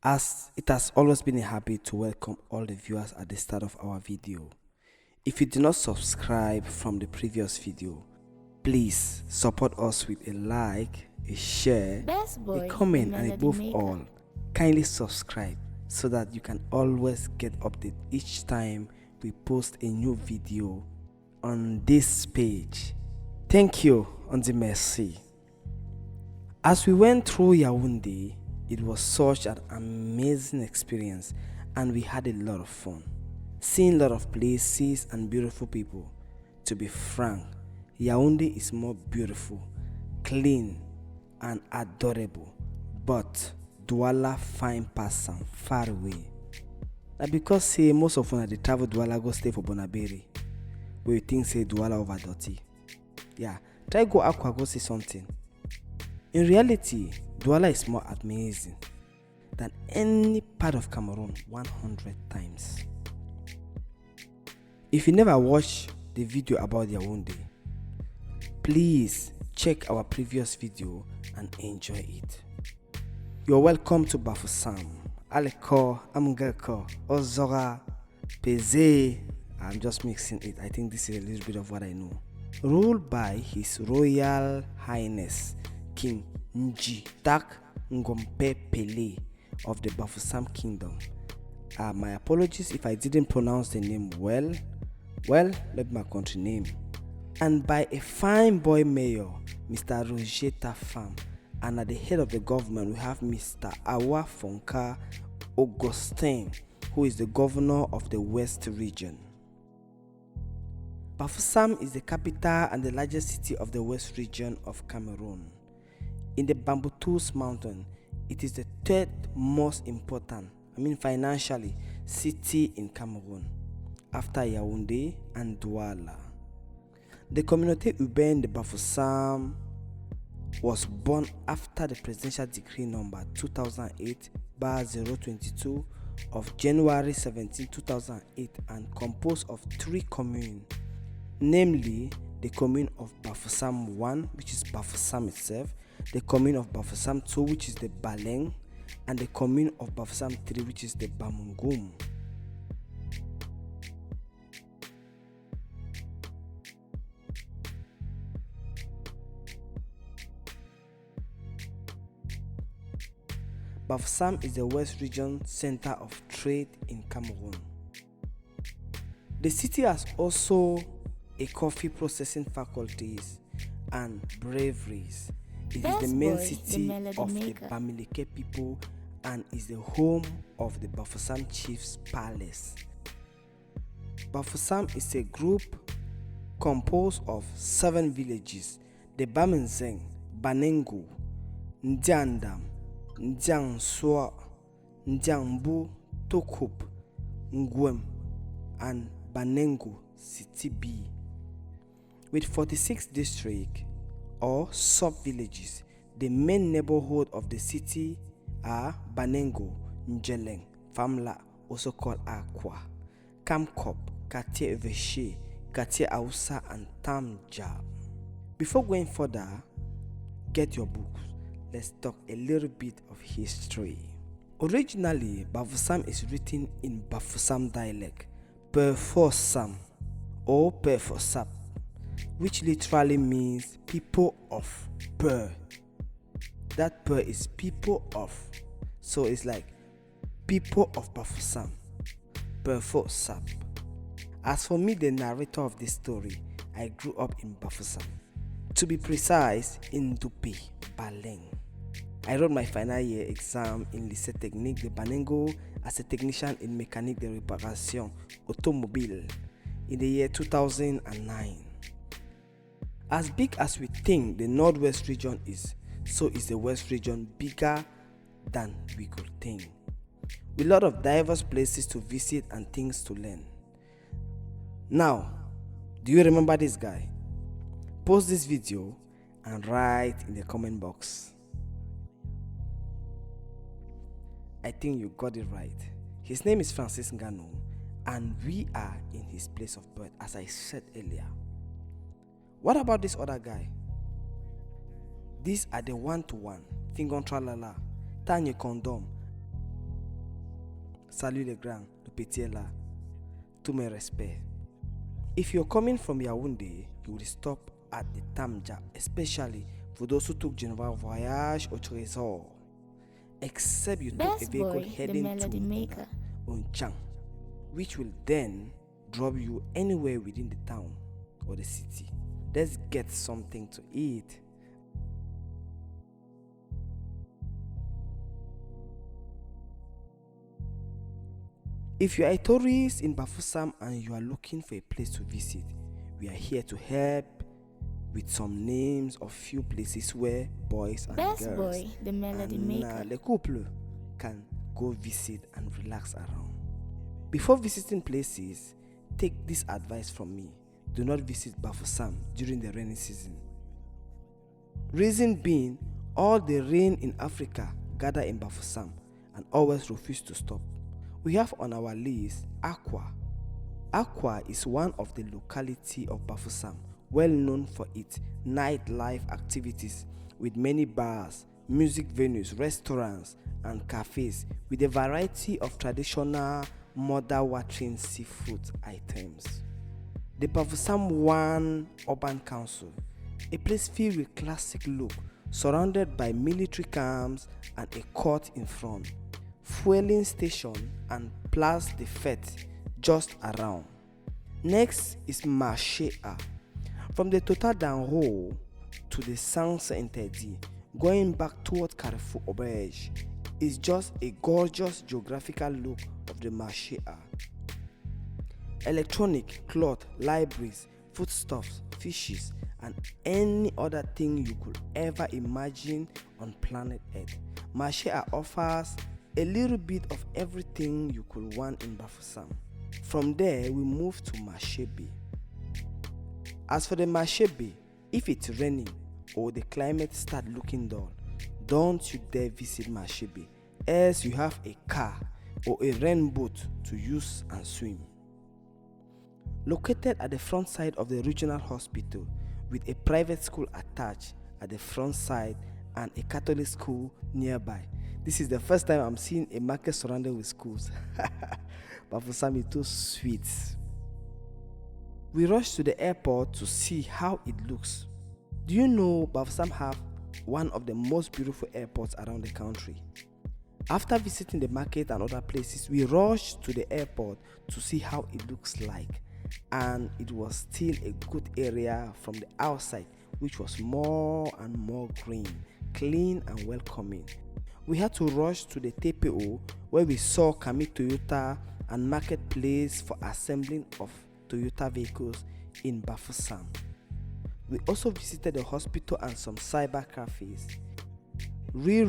as it has always been a habit to welcome all the viewers at the start of our video. If you do not subscribe from the previous video, please support us with a like, a share, a comment, and above all, kindly subscribe so that you can always get updated each time we post a new video on this page. Thank you, Ndi merci. As we went through Yaoundé, it was such an amazing experience and we had a lot of fun. Seeing a lot of places and beautiful people. To be frank, Yaoundé is more beautiful, clean and adorable, but Douala fine pass am far away. Na because say most of una dey travel Douala go stay for Bonaberi, but you think say Douala over dirty. Yeah, try go Aqua go see something. In reality, Douala is more amazing than any part of Cameroon 100 times. If you never watched the video about Yaoundé, please check our previous video and enjoy it. You're welcome to Bafoussam, Aleko, Amgeko, Ozora, Peze. I'm just mixing it. I think this is a little bit of what I know. Ruled by His Royal Highness King Nji Ngompe Pele of the Bafoussam Kingdom. My apologies if I didn't pronounce the name well. Well, let my country name. And by a fine boy mayor, Mr. Roger Tafam. And at the head of the government, we have Mr. Awa Fonka Augustin, who is the governor of the West Region. Bafoussam is the capital and the largest city of the West Region of Cameroon. In the Bamboutos Mountains, it is the third most important, financially, city in Cameroon, after Yaoundé and Douala. The communauté urbaine de Bafoussam was born after the presidential decree number 2008/022 of January 17, 2008 and composed of 3 communes, namely the Commune of Bafoussam I, which is Bafoussam itself, the Commune of Bafoussam II, which is the Baleng, and the Commune of Bafoussam III, which is the Bamougoum. Bafoussam is the West Region center of trade in Cameroon. The city has also a coffee processing faculties and breweries. It is the main city of the Bamiléké people and is the home of the Bafoussam Chief's Palace. Bafoussam is a group composed of 7 villages: the Bamendzi, Banengo, Ndiangdam, Ndiangsouoh, Ndiangbou, Toukouop, Ngoueng, and Banengo City B. With 46 districts or sub-villages, the main neighborhood of the city are Banengo, Djeleng, Famla, also called Aqua, Toukouop, Quartier Eveché, Quartier Haussa and Tamdja. Before going further, get your books. Let's talk a little bit of history. Originally, Bafoussam is written in Bafoussam dialect, Bafoussam or Bafoussam, which literally means people of Pur. That Pur is people of, so it's like people of Bafoussam, Bafoussam. As for me, the narrator of this story, I grew up in Bafoussam. To be precise, in Dupe, Baleng. I wrote my final year exam in Lycée Technique de Banengo as a technician in mécanique de réparation automobile in the year 2009. As big as we think the Northwest region is, so is the West region bigger than we could think. With a lot of diverse places to visit and things to learn. Now, do you remember this guy? Post this video and write in the comment box. I think you got it right. His name is Francis Ngannou and we are in his place of birth, as I said earlier. What about this other guy? These are the one-to-one, Fingon Tralala, Tanya Condom, Salut les grands, le petit est là. Tous mes respects. If you're coming from Yaoundé, you will stop at the Tamdja, especially for those who took General Voyage au Trésor. Except you took a vehicle heading to Onchang, which will then drop you anywhere within the town or the city. Let's get something to eat. If you are a tourist in Bafoussam and you are looking for a place to visit, we are here to help with some names of few places where boys and girls and le couple can go visit and relax around. Before visiting places, take this advice from me. Do not visit Bafoussam during the rainy season. Reason being, all the rain in Africa gather in Bafoussam and always refuse to stop. We have on our list Aqua. Aqua is one of the locality of Bafoussam, well known for its nightlife activities with many bars, music venues, restaurants, and cafes with a variety of traditional mother-watering seafood items. The Bafoussam I Urban Council, a place filled with classic look, surrounded by military camps and a court in front, fueling station and Place des Fêtes just around. Next is Marché A. From the Total d'Enro to the Sans Interdit, going back toward Carrefour Auberge is just a gorgeous geographical look of the Marché A. Electronic, cloth, libraries, foodstuffs, fishes, and any other thing you could ever imagine on planet Earth. Marché A offers a little bit of everything you could want in Bafoussam. From there, we move to Marché B. As for the Marché B, if it's raining or the climate start looking dull, don't you dare visit Marché B, else you have a car or a rain boat to use and swim. Located at the front side of the regional hospital with a private school attached at the front side and a Catholic school nearby. This is the first time I'm seeing a market surrounded with schools. Bafoussam is too sweet. We rushed to the airport to see how it looks. Do you know Bafoussam have one of the most beautiful airports around the country? After visiting the market and other places, we rushed to the airport to see how it looks like. And it was still a good area from the outside, which was more and more green, clean and welcoming. We had to rush to the TPO where we saw Kami Toyota and marketplace for assembling of Toyota vehicles in Bafoussam. We also visited the hospital and some cyber cafes. Real,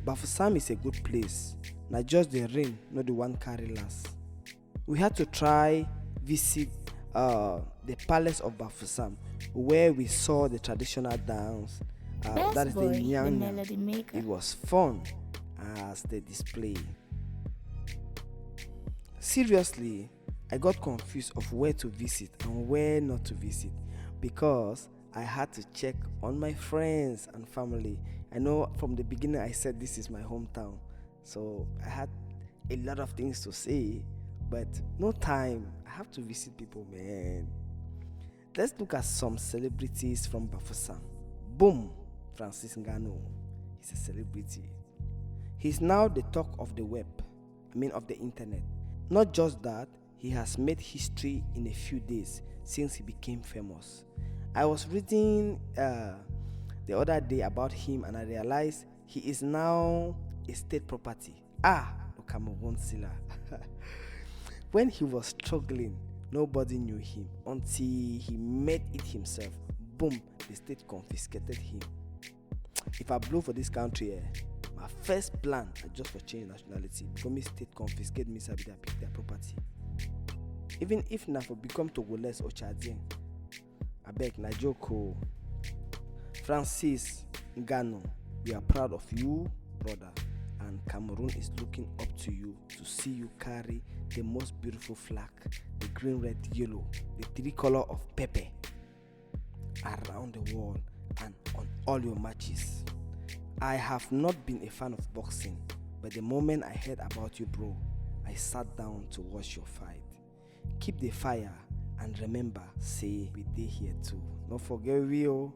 Bafoussam is a good place. Not just the rain, not the one carry last. We had to try visit the palace of Bafoussam where we saw the traditional dance. That is the Ndiangdam. It was fun as the display. Seriously, I got confused of where to visit and where not to visit because I had to check on my friends and family. I know from the beginning I said this is my hometown, so I had a lot of things to say, but no time. I have to visit people, man. Let's look at some celebrities from Bafoussam. Boom! Francis Ngannou. He's a celebrity. He's now the talk of the web, of the internet. Not just that, he has made history in a few days since he became famous. I was reading the other day about him and I realized he is now a state property. Cameroon Silla. When he was struggling, nobody knew him until he made it himself. Boom, the state confiscated him. If I blow for this country, my first plan is just for change nationality. Before me state confiscate me, sabi they pick their property. Even if na for become Togolese or Chadian, I beg na joko. Francis Ngannou, we are proud of you, brother, and Cameroon is looking up to you to see you carry the most beautiful flag, the green, red, yellow, the tricolor of Pepe, around the world and on all your matches. I have not been a fan of boxing, but the moment I heard about you, bro, I sat down to watch your fight. Keep the fire and remember, say we dey here too. Don't forget we oh.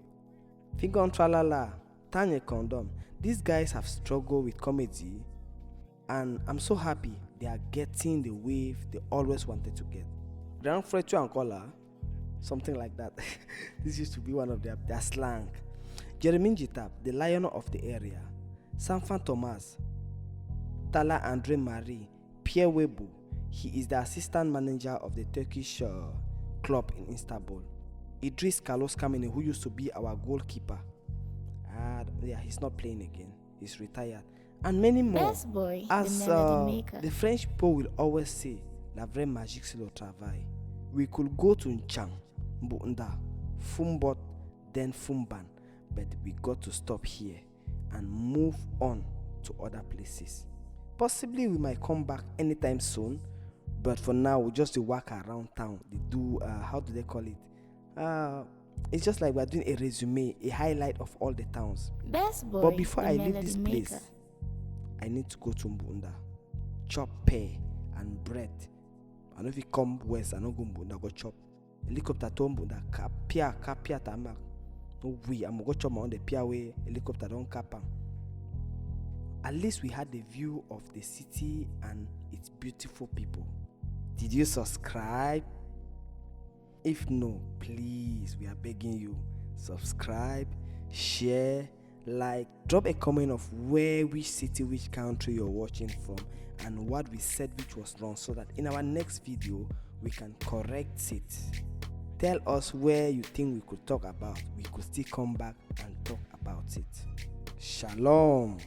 Finger on tralala, Tanya condom. These guys have struggled with comedy, and I'm so happy they are getting the wave they always wanted to get. Grand Fretu and Kola, something like that. This used to be one of their slang. Jeremy Jitab, the lion of the area. Sanfan Thomas, Tala Andre Marie, Pierre Webu. He is the assistant manager of the Turkish club in Istanbul. Idris Carlos Kamene, who used to be our goalkeeper. He's not playing again. He's retired. And many more. Best boy, As the melody maker. the French people will always say, la vraie magique c'est le travail. We could go to Nchang, Mbunda, Fumbot, then Fumban, but we got to stop here and move on to other places. Possibly we might come back anytime soon, but for now we just walk around town. They do how do they call it? It's just like we're doing a resume, a highlight of all the towns. Best boy, But before the I leave melody this maker. place, I need to go to Mbunda, chop pear and bread. I know if you come west, I don't go Mbunda, go chop helicopter to Mbunda, kapia tamak. No way, I'm go chop my own the pia way, helicopter don't cap am. At least we had the view of the city and its beautiful people. Did you subscribe? If no, please, we are begging you, subscribe, share, like, drop a comment of where, which city, which country you're watching from, and what we said which was wrong, so that in our next video we can correct it. Tell us where you think we could talk about. We could still come back and talk about it. Shalom.